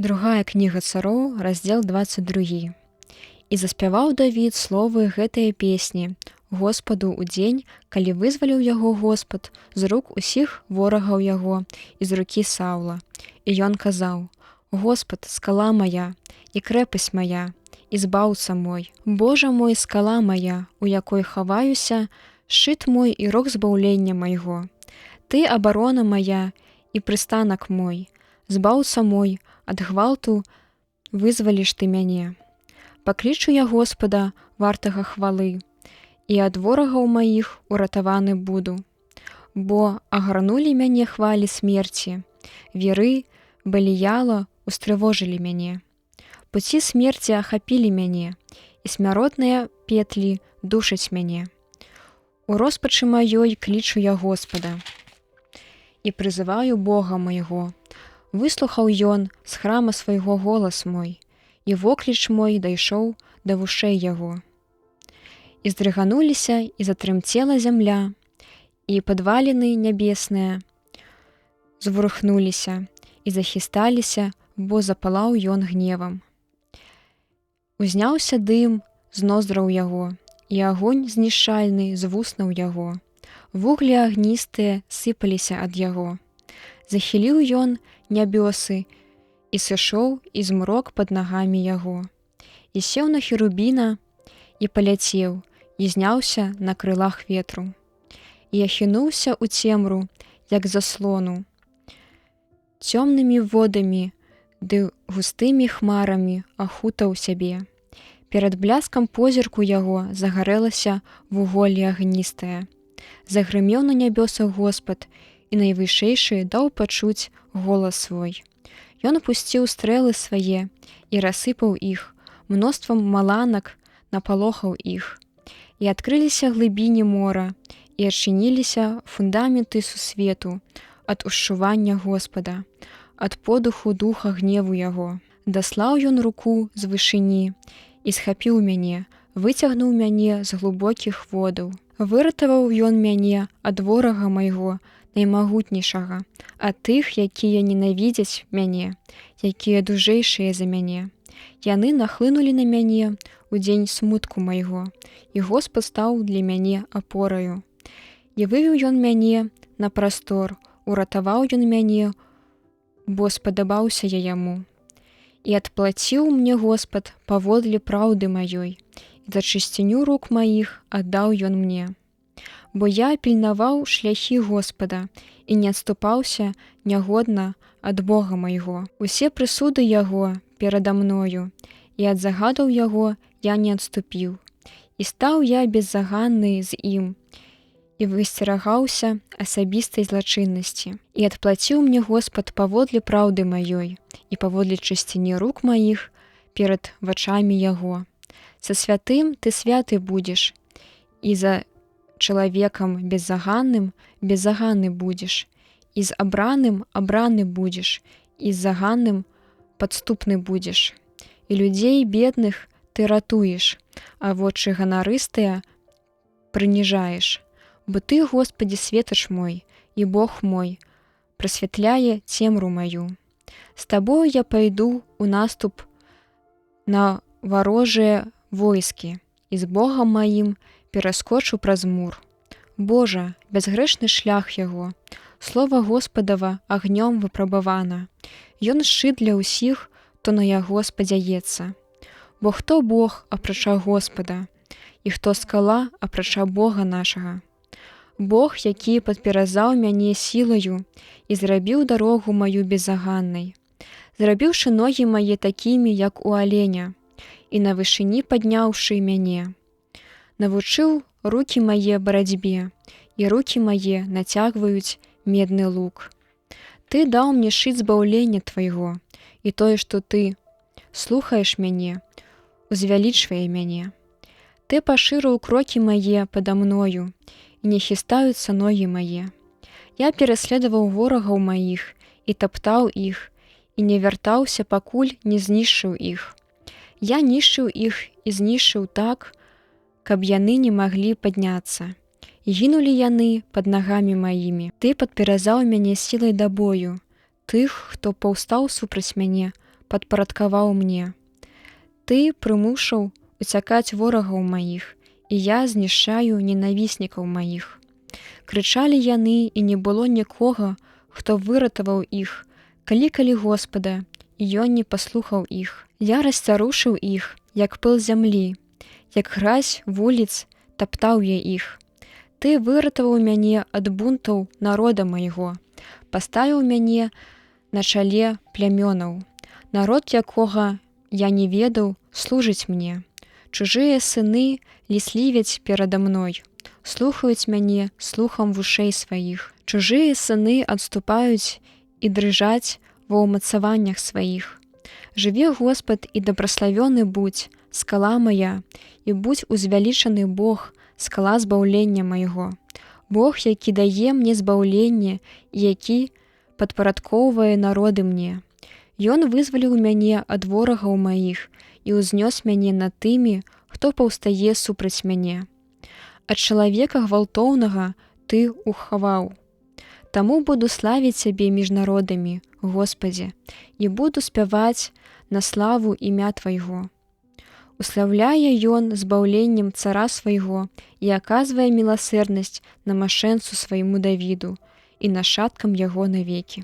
Другая кніга цароў, раздзел 22. І заспяваў Давід словы гэтыя песні Господу ў дзень, калі вызваліў яго Господ з рук усіх ворагаў яго і з рукі Саўла. І ён казаў: Господ, скала моя і крэпасць моя, і збаўца мой, Божа мой, скала моя, у якой хаваюся, шчыт мой і рог збаўлення майго. Ты абарона моя і прыстанак мой, збаўца мой, ад гвалту вызваліш ты мяне. Паклічу я Господа, вартага хвалы, і ад ворагаў маіх уратаваны буду. Бо агарнулі мяне хвалі смерці, віры, Баліяла устрывожылі мяне. Пуці смерці ахапілі мяне, і смяротныя петлі душаць мяне. У роспачы маёй клічу я Господа і прызываю Бога майго. Выслухаў ён з храма свайго голас мой, і вокліч мой дайшоў да вушэй яго. І здрыгануліся, і затрымцела зямля, і падваліны нябесныя звурухнуліся, і захісталіся, бо запалаў ён гневам. Узняўся дым з ноздраў яго, і агонь знішчальны з вуснаў яго. Вуглі агністыя сыпаліся ад яго. Захіліў ён нябёсы, і сышоў і змрок пад нагамі яго. І сеў на херубіна, і паляцеў, і зняўся на крылах ветру. І ахінуўся ў цемру, як заслону, цёмнымі водамі ды густымі хмарамі ахутаў сябе. Перад бляскам позірку яго загарэлася вуголле агністае. Загрымеў на нябёсах Господ, і найвышэйшы даў пачуць голас свой. Ён пусціў стрэлы свае і рассыпаў іх, мноствам маланак напалохаў іх. І адкрыліся глыбіні мора, і адчыніліся фундаменты сусвету ад ушчування Господа, ад подуху духа гневу яго. Даслаў ён руку з вышыні і схапіў мяне, выцягнуў мяне з глыбокіх водаў. Выратаваў ён мяне ад ворага майго наймагутнейшага, ад тых, якія ненавідзяць мяне, якія дужэйшыя за мяне. Яны нахлынулі на мяне ў дзень смутку майго, і Господ стаў для мяне апораю. І вывеў ён мяне на прастор, уратаваў ён мяне, бо спадабаўся я яму. І адплаціў мне Господ паводле праўды маёй, і за чысціню рук маіх аддаў ён мне. Бо я пільнаваў шляхі Господа і не адступаўся нягодна ад Бога майго. Усе прысуды яго перада мною, і ад загадаў яго я не адступіў. І стаў я беззаганны з ім, і высцерагаўся асабістай злачыннасці. І адплаціў мне Господ паводле праўды маёй і паводле чысціні рук маіх перад вачамі яго. Са святым ты святы будзеш, і за чалавекам беззаганным беззаганны будзеш, і з абраным абраны будзеш, і з заганным падступны будзеш. І людзей бедных ты ратуеш, а вочы ганарыстыя прыніжаеш. Бо ты, Господі, светач мой, і Бог мой, прасвятляе цемру маю. З табою я пайду ў наступ на варожыя войскі, і з Богам маім пераскочу праз мур. Божа, бязгрэшны шлях яго, слова Господава агнём выпрабавана. Ён шчыт для ўсіх, хто на яго спадзяецца. Бо хто Бог, апрача Господа, і хто скала, апрача Бога нашага? Бог, які падперазаў мяне сілаю і зрабіў дарогу маю беззаганнай, зрабіўшы ногі мае такімі, як у аленя, і на вышыні падняўшы мяне. Навучыў рукі мае барацьбе, і рукі мае нацягваюць медны лук. Ты даў мне шчыт збаўлення твайго, і тое, што ты слухаеш мяне, узвялічвае мяне. Ты пашырыў крокі мае пада мною, і не хістаюцца ногі мае. Я пераследаваў ворагаў маіх і таптаў іх, і не вяртаўся, пакуль не знішчыў іх. Я нішчыў іх і знішчыў так, каб яны не маглі падняцца. Гінулі яны пад нагамі маімі. Ты падперазаў мяне сілай да бою. Тых, хто паўстаў супраць мяне, падпарадкаваў мне. Ты прымушаў уцякаць ворагаў маіх, і я знішчаю ненавіснікаў маіх. Крычалі яны, і не было нікога, хто выратаваў іх, клікалі Господа, і ён не паслухаў іх. Я расцярушыў іх, як пыл зямлі, як гразь вуліц таптаў я іх. Ты выратаваў мяне ад бунтаў народа майго, паставіў мяне на чале плямёнаў. Народ, якога я не ведаў, служыць мне. Чужыя сыны ліслівяць перада мной, слухаюць мяне слухам вушэй сваіх. Чужыя сыны адступаюць і дрыжаць ва ўмацаваннях сваіх. Жыве Господ і дабраславёны будзь, скала моя, і будзь узвялічаны Бог, скала збаўлення майго. Бог, які дае мне збаўленне і які падпарадкоўвае народы мне. Ён вызваліў мяне ад ворагаў маіх і ўзнёс мяне над тымі, хто паўстае супраць мяне. Ад чалавека гвалтоўнага ты ухаваў. Таму буду славіць цябе між народамі, Господзе, і буду спяваць на славу імя Твайго. Услаўляе ён збаўленнем цара свайго і аказвае міласэрнасць намашэнцу свайму Давіду і нашадкам яго навекі.